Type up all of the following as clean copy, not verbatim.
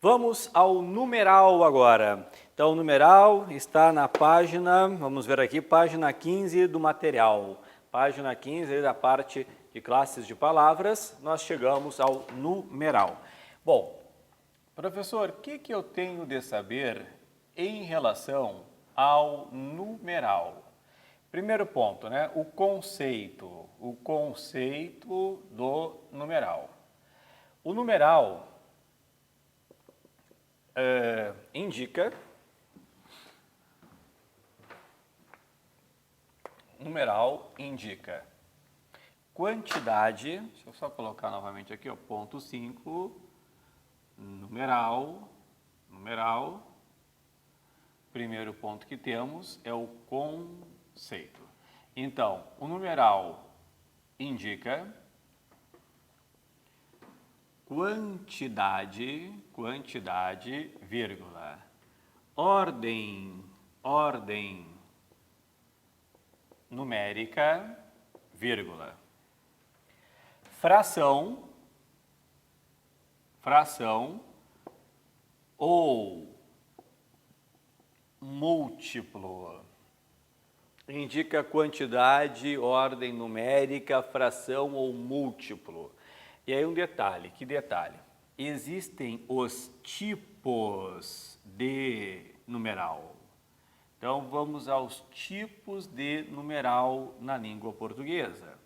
Vamos ao numeral agora. Então, o numeral está na página, vamos ver aqui, página 15 do material. Página 15 da parte de classes de palavras, nós chegamos ao numeral. Bom, professor, o que eu tenho de saber em relação ao numeral? Primeiro ponto, né? O conceito do numeral. O numeral indica quantidade, deixa eu só colocar novamente aqui, ó, ponto 5, numeral, primeiro ponto que temos é o conceito. Então, o numeral indica quantidade, vírgula, ordem numérica, vírgula, fração ou múltiplo. Indica quantidade, ordem numérica, fração ou múltiplo. E aí um detalhe, que detalhe? Existem os tipos de numeral. Então vamos aos tipos de numeral na língua portuguesa.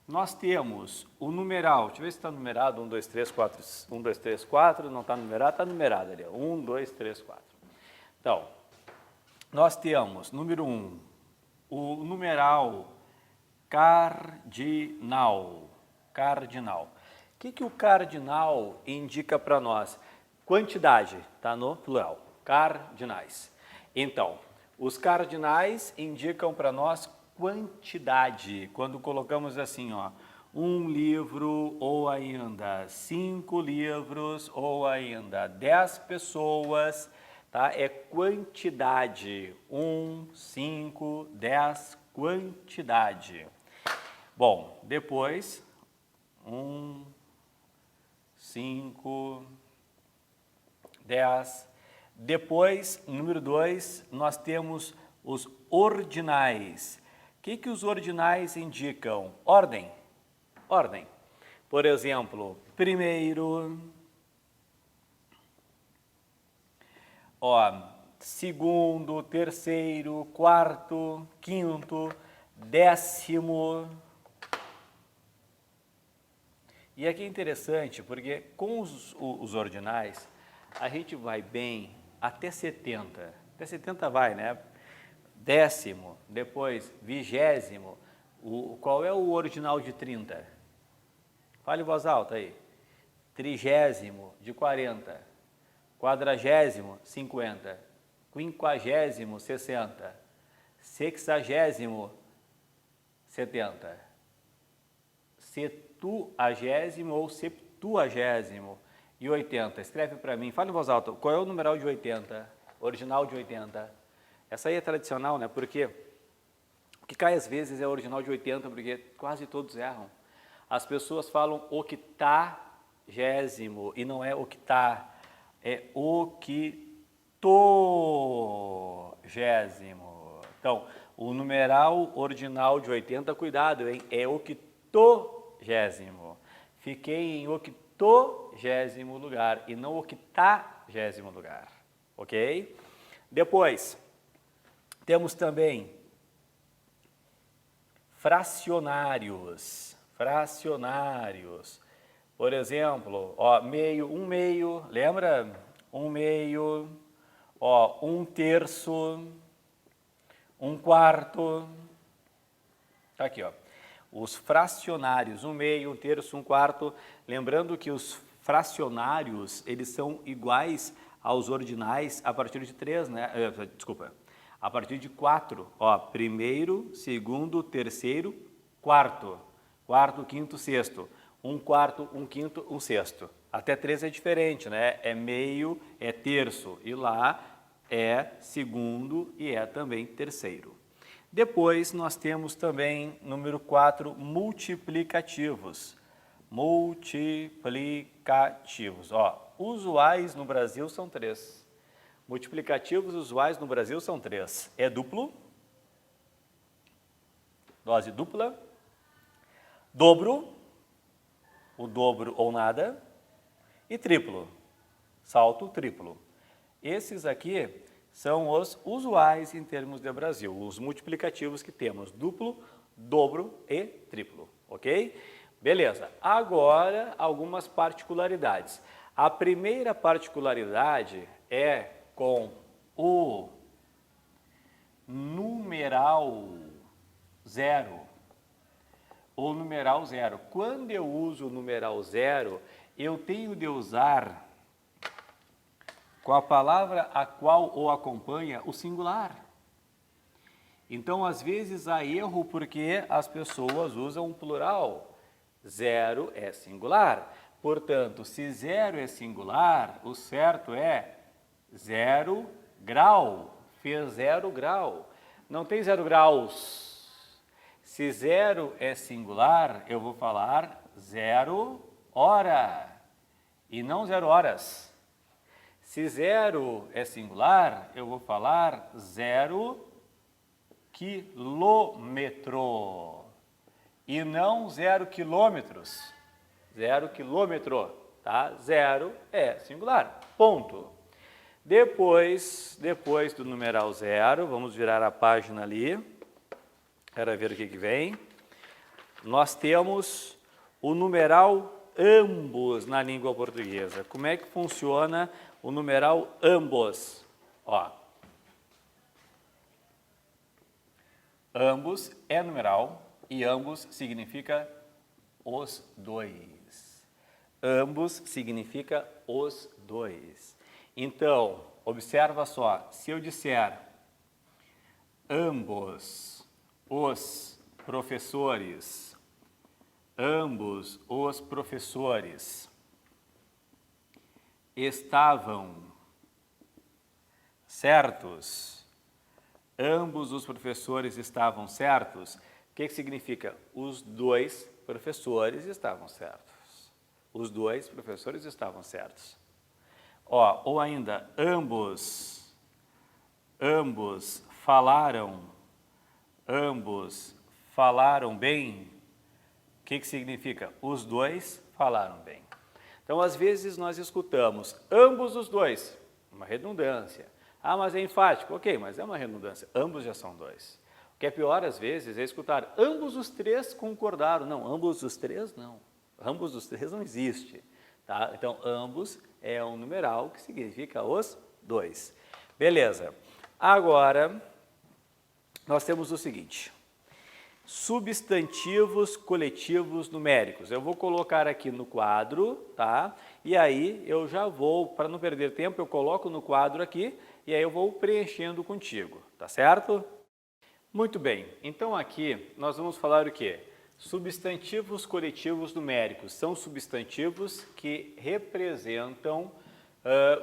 Nós temos o numeral, deixa eu ver se está numerado, 1, 2, 3, 4, 1, 2, 3, 4, não está numerado, está numerado ali, 1, 2, 3, 4. Então, nós temos, número 1, o numeral cardinal. O que o cardinal indica para nós? Quantidade, está no plural, cardinais. Então, os cardinais indicam para nós quantidade, quando colocamos assim, ó, 1 livro ou ainda 5 livros ou ainda 10 pessoas, tá? É quantidade, 1, 5, 10, quantidade. Bom, depois, 1, 5, 10. Depois, número 2, nós temos os ordinais. O que os ordinais indicam? Ordem. Por exemplo, primeiro, segundo, terceiro, quarto, quinto, décimo. E aqui é interessante, porque com os ordinais, a gente vai bem até 70. Até 70 vai, né? Décimo, depois vigésimo. Qual é o ordinal de 30? Fale em voz alta aí. Trigésimo, de 40. Quadragésimo, 50. Quinquagésimo, 60. Sexagésimo, 70. Setuagésimo ou septuagésimo e 80. Escreve para mim, fala em voz alta, qual é o numeral de 80? Original de 80. Essa aí é tradicional, né? Porque o que cai às vezes é o original de 80, porque quase todos erram. As pessoas falam octagésimo e não é octá, é octogésimo. Então, o numeral ordinal de 80, cuidado, hein? É octogésimo. Fiquei em octogésimo lugar e não octagésimo lugar, ok? Depois, temos também fracionários. Por exemplo, ó, meio, 1/2, lembra? 1/2, ó, 1/3, 1/4. Tá aqui, ó. Os fracionários, 1/2, 1/3, 1/4. Lembrando que os fracionários, eles são iguais aos ordinais a partir de 3, né? A partir de 4. Ó, primeiro, segundo, terceiro, quarto. Quarto, quinto, sexto. 1/4, 1/5, 1/6. Até 3 é diferente, né? É meio, é terço. E lá é segundo e é também terceiro. Depois nós temos também, número 4, multiplicativos. Ó, usuais no Brasil são 3. Multiplicativos usuais no Brasil são 3. É duplo, dose dupla, dobro, o dobro ou nada, e triplo, salto triplo. Esses aqui são os usuais em termos de Brasil, os multiplicativos que temos, duplo, dobro e triplo, ok? Beleza, agora algumas particularidades. A primeira particularidade é com o numeral zero. O numeral zero. Quando eu uso o numeral zero, eu tenho de usar com a palavra a qual o acompanha o singular. Então, às vezes, há erro porque as pessoas usam o plural. Zero é singular. Portanto, se zero é singular, o certo é 0 grau. Fez 0 grau. Não tem 0 graus. Se zero é singular, eu vou falar 0 hora e não 0 horas. Se zero é singular, eu vou falar 0 quilômetro e não 0 quilômetros. 0 quilômetro, tá? Zero é singular, ponto. Depois do numeral zero, vamos virar a página ali, para ver o que vem. Nós temos o numeral ambos na língua portuguesa. Como é que funciona o numeral ambos? Ó. Ambos é numeral e ambos significa os dois. Ambos significa os dois. Então, observa só, se eu disser ambos os professores, ambos os professores estavam certos, ambos os professores estavam certos, o que significa? Os dois professores estavam certos. Os dois professores estavam certos. Ó, ou ainda, ambos falaram bem. O que significa? Os dois falaram bem. Então, às vezes, nós escutamos ambos os dois, uma redundância. Ah, mas é enfático. Ok, mas é uma redundância. Ambos já são dois. O que é pior, às vezes, é escutar ambos os três concordaram. Não, ambos os três não. Ambos os três não existe. Tá? Então, ambos é um numeral que significa os dois. Beleza. Agora, nós temos o seguinte. Substantivos coletivos numéricos. Eu vou colocar aqui no quadro, tá? E aí eu já vou, para não perder tempo, eu coloco no quadro aqui e aí eu vou preenchendo contigo, tá certo? Muito bem, então aqui nós vamos falar o quê? Substantivos coletivos numéricos. São substantivos que representam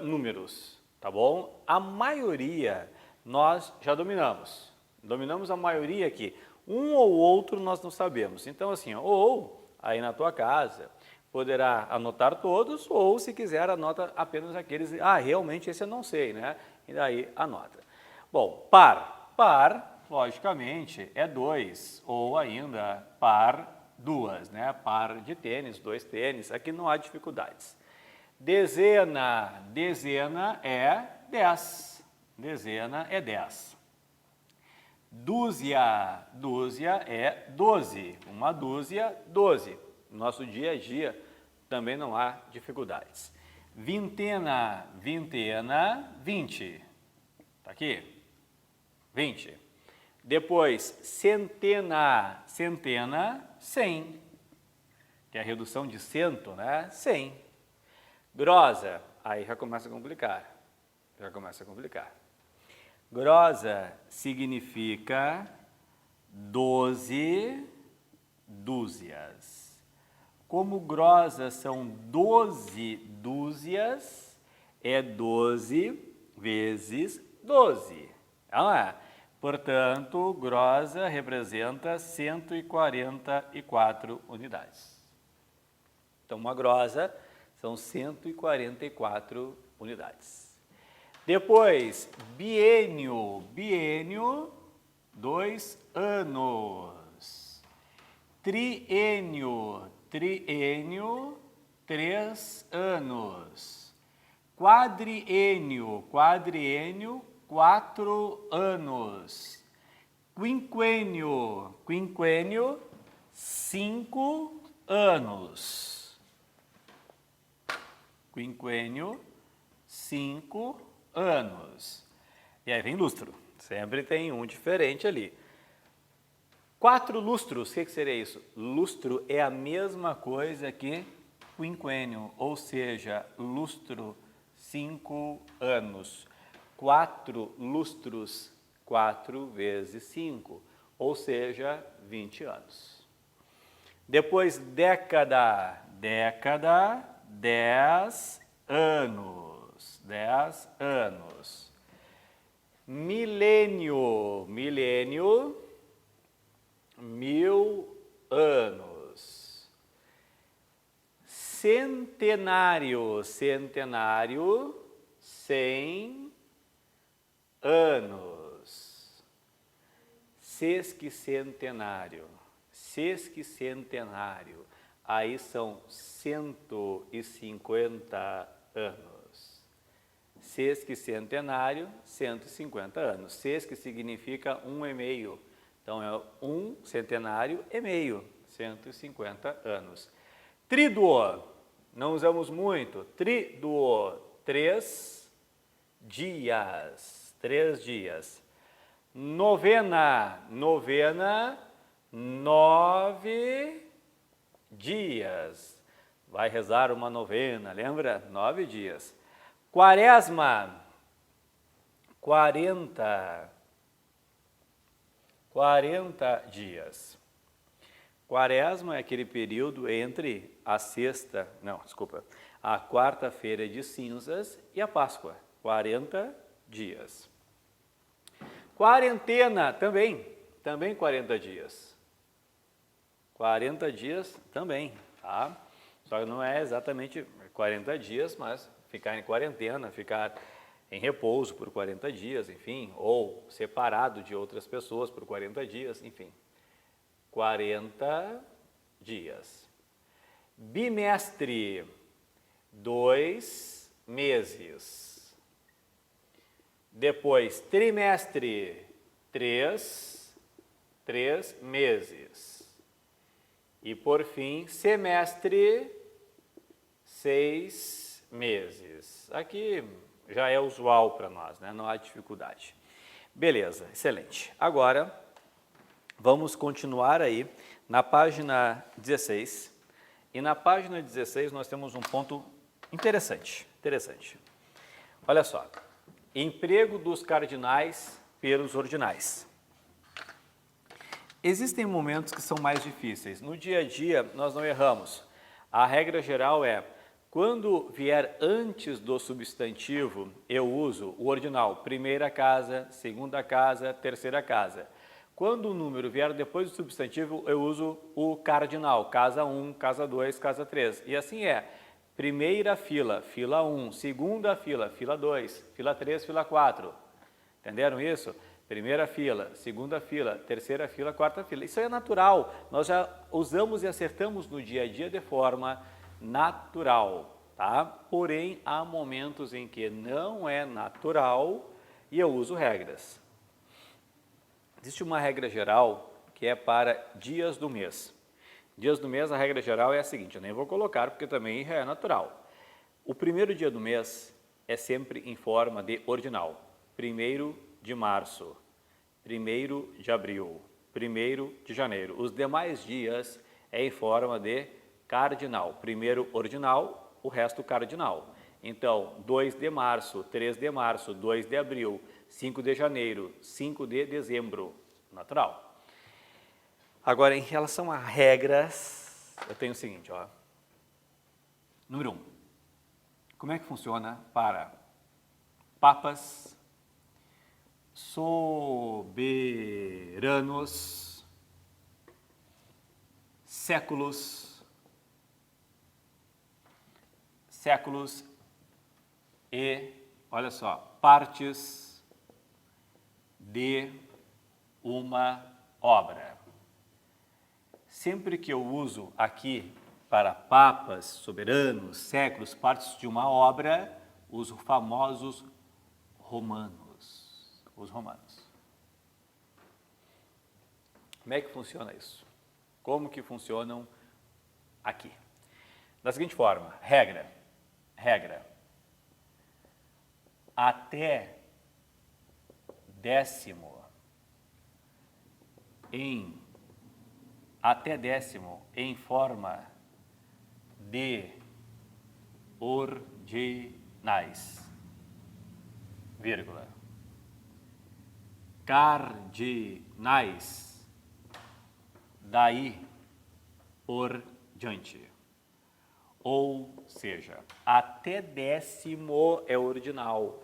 números, tá bom? A maioria nós já dominamos. Dominamos a maioria aqui. Um ou outro nós não sabemos. Então, assim, ou aí na tua casa, poderá anotar todos, ou se quiser, anota apenas aqueles, realmente esse eu não sei, né? E daí anota. Bom, par. Par, logicamente, é 2, ou ainda par, 2, né? Par de tênis, 2 tênis, aqui não há dificuldades. Dezena, dezena é 10. Dezena é 10. Dúzia, dúzia é 12. Uma dúzia, 12. No nosso dia a dia também não há dificuldades. Vintena, vintena, 20. Tá aqui? 20. Depois, centena, centena, 100. Que é a redução de cento, né? 100. Grosa, aí já começa a complicar. Já começa a complicar. Grosa significa 12 dúzias. Como grosas são 12 dúzias, é 12 vezes 12. Não é? Portanto, grosa representa 144 unidades. Então, uma grosa São 144 unidades. Depois, biênio. Biênio, 2 anos. Triênio. Triênio, 3 anos. Quadriênio. Quadriênio, 4 anos. Quinquênio. Quinquênio, 5 anos. Quinquênio, 5 anos. E aí vem lustro. Sempre tem um diferente ali. 4 lustros, o que seria isso? Lustro é a mesma coisa que quinquênio, ou seja, lustro, 5 anos. 4 lustros, 4 vezes 5, ou seja, 20 anos. Depois, década. Década, 10 anos. 10 anos. Milênio. Milênio, 1000 anos. Centenário. Centenário, 100 anos. Sesquicentenário. Sesquicentenário, aí são 150 anos. Sesquicentenário, 150 anos. Sesqui significa 1,5. Então, é 1 centenário e meio, 150 anos. Tríduo, não usamos muito. Tríduo, 3 dias. 3 dias. Novena. Novena, 9 dias. Vai rezar uma novena, lembra? 9 dias. Quaresma, 40 dias. Quaresma é aquele período entre a quarta-feira de cinzas e a Páscoa, 40 dias. Quarentena, também 40 dias. 40 dias também, tá? Só que não é exatamente 40 dias, mas ficar em quarentena, ficar em repouso por 40 dias, enfim, ou separado de outras pessoas por 40 dias, enfim. 40 dias. Bimestre, 2 meses. Depois, trimestre, 3 meses. E, por fim, semestre, 6 meses. Aqui já é usual para nós, né? Não há dificuldade. Beleza, excelente. Agora, vamos continuar aí na página 16. E na página 16 nós temos um ponto interessante. Olha só. Emprego dos cardinais pelos ordinais. Existem momentos que são mais difíceis. No dia a dia, nós não erramos. A regra geral é, quando vier antes do substantivo, eu uso o ordinal, primeira casa, segunda casa, terceira casa. Quando o número vier depois do substantivo, eu uso o cardinal, casa 1, casa 2, casa 3. E assim é. Primeira fila, fila 1. Segunda fila, fila 2. Fila 3, fila 4. Entenderam isso? Primeira fila, segunda fila, terceira fila, quarta fila. Isso é natural. Nós já usamos e acertamos no dia a dia de forma natural, tá? Porém, há momentos em que não é natural e eu uso regras. Existe uma regra geral que é para dias do mês. Dias do mês, a regra geral é a seguinte, eu nem vou colocar porque também é natural. O primeiro dia do mês é sempre em forma de ordinal. 1º de março, 1º de abril, 1º de janeiro. Os demais dias é em forma de cardinal. Primeiro ordinal, o resto cardinal. Então, 2 de março, 3 de março, 2 de abril, 5 de janeiro, 5 de dezembro, natural. Agora, em relação a regras, eu tenho o seguinte, ó. Número 1. Como é que funciona para papas, soberanos, séculos e, olha só, partes de uma obra. Sempre que eu uso aqui para papas, soberanos, séculos, partes de uma obra, uso famosos romanos. Os romanos. Como é que funciona isso? Como que funcionam aqui? Da seguinte forma, regra. Até décimo em forma de ordinais, vírgula, cardinais, daí por diante. Ou seja, até décimo é ordinal,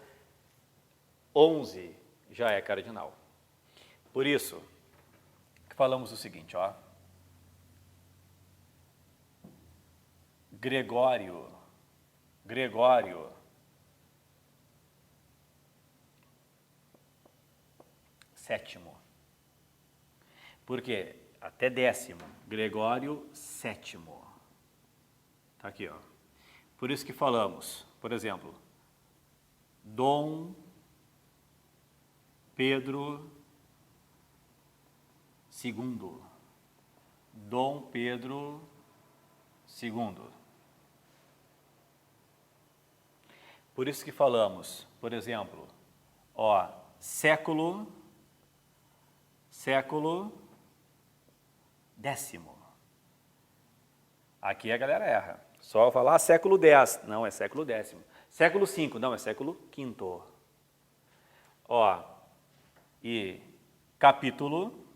11 já é cardinal. Por isso, falamos o seguinte, ó. Gregório, sétimo. Por quê? Até décimo, Gregório sétimo. Tá aqui, ó. Por isso que falamos, por exemplo, Dom Pedro II. Dom Pedro II. Por isso que falamos, por exemplo, ó, século décimo. Aqui a galera erra. Só falar século X, não, é século décimo. Século V, não, é século V. Ó, e capítulo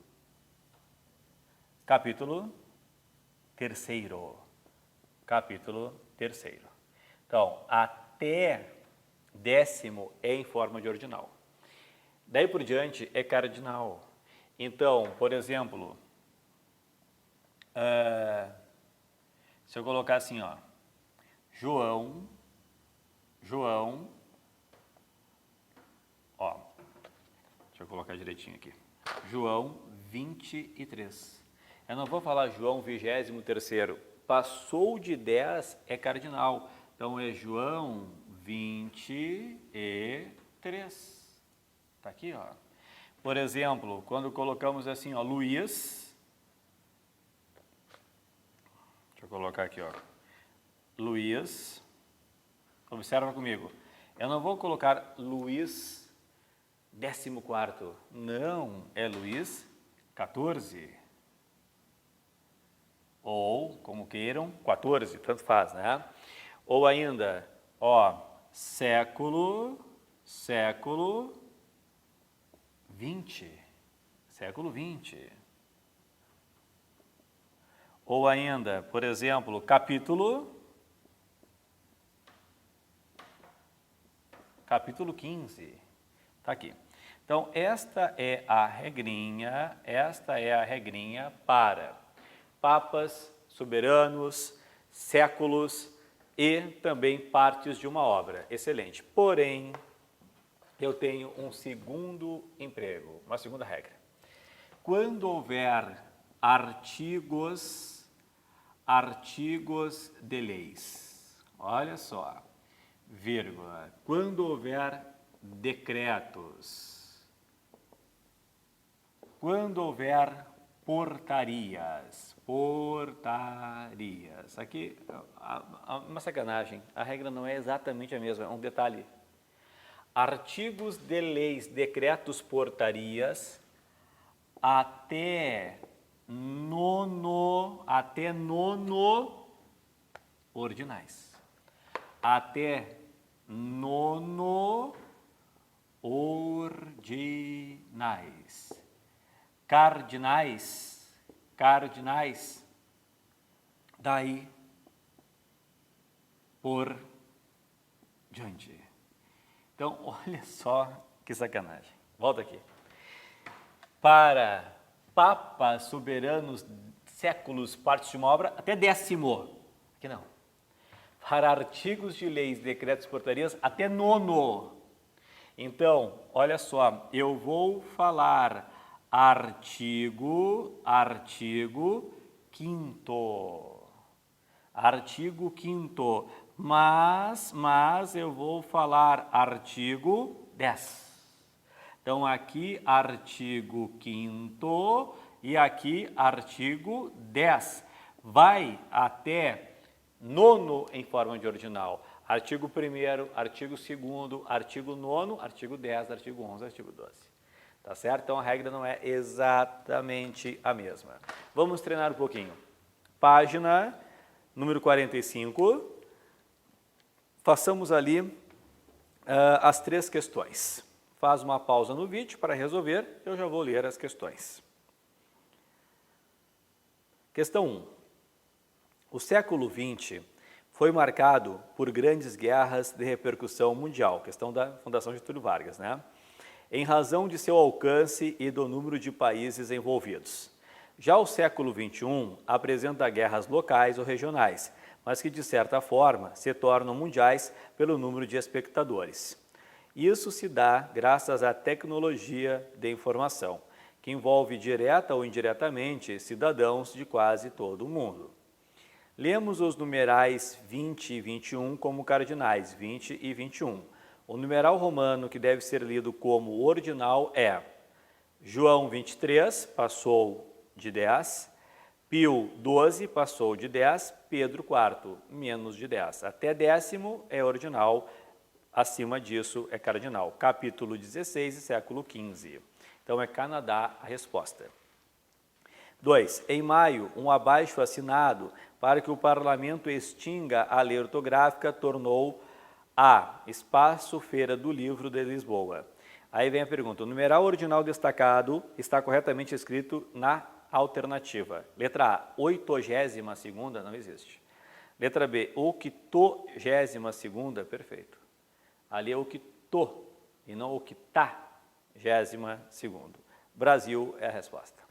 terceiro. Capítulo terceiro. Então, até décimo é em forma de ordinal. Daí por diante é cardinal. Então, por exemplo, se eu colocar assim, ó, João, ó, deixa eu colocar direitinho aqui, João 23. Eu não vou falar João 23º, passou de 10 é cardinal, então é João 23. Tá aqui, ó. Por exemplo, quando colocamos assim, ó, Luiz, deixa eu colocar aqui, ó, Luiz, observa comigo, eu não vou colocar Luiz 14º, não, é Luiz 14, ou, como queiram, 14, tanto faz, né? Ou ainda, ó, século 20. Ou ainda, por exemplo, capítulo 15. Tá aqui. Então, esta é a regrinha para papas, soberanos, séculos e também partes de uma obra. Excelente. Porém, eu tenho um segundo emprego, uma segunda regra. Quando houver artigos de leis, olha só, vírgula, quando houver decretos, quando houver portarias, aqui uma sacanagem, a regra não é exatamente a mesma, é um detalhe. Artigos de leis, decretos, portarias, até nono ordinais. Até nono ordinais. Cardinais, daí por diante. Então, olha só que sacanagem. Volta aqui. Para papas, soberanos, séculos, partes de uma obra, até décimo. Aqui não. para artigos de leis, decretos e portarias até nono. Então, olha só, eu vou falar artigo 5º. Artigo 5º, mas eu vou falar artigo 10. Então, aqui artigo 5º e aqui artigo 10. Vai até nono em forma de ordinal. Artigo 1º, artigo 2º, artigo 9º, artigo 10, artigo 11, artigo 12. Tá certo? Então, a regra não é exatamente a mesma. Vamos treinar um pouquinho. Página número 45. Façamos ali as 3 questões. Faz uma pausa no vídeo para resolver, eu já vou ler as questões. Questão 1. O século XX foi marcado por grandes guerras de repercussão mundial, questão da Fundação Getúlio Vargas, né? Em razão de seu alcance e do número de países envolvidos. Já o século XXI apresenta guerras locais ou regionais, mas que de certa forma se tornam mundiais pelo número de espectadores. Isso se dá graças à tecnologia de informação, que envolve direta ou indiretamente cidadãos de quase todo o mundo. Lemos os numerais 20 e 21 como cardinais, 20 e 21. O numeral romano que deve ser lido como ordinal é João 23, passou de 10, Pio 12, passou de 10, Pedro IV, menos de 10. Até 10º é ordinal, acima disso é cardinal. Capítulo 16 e século XV. Então é Canadá a resposta. 2. Em maio, um abaixo-assinado para que o parlamento extinga a lei ortográfica tornou a Espaço Feira do Livro de Lisboa. Aí vem a pergunta, o numeral ordinal destacado está corretamente escrito na alternativa. Letra A, 82ª, não existe. Letra B, 82ª, perfeito. Ali é octo e não 80º. Brasil é a resposta.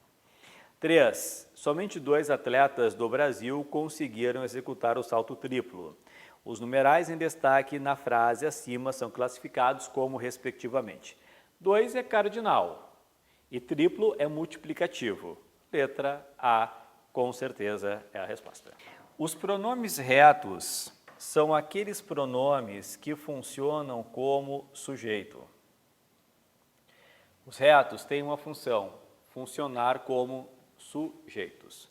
3. Somente 2 atletas do Brasil conseguiram executar o salto triplo. Os numerais em destaque na frase acima são classificados como respectivamente. 2 é cardinal e triplo é multiplicativo. Letra A, com certeza, é a resposta. Os pronomes retos são aqueles pronomes que funcionam como sujeito. Os retos têm uma função, funcionar como sujeitos.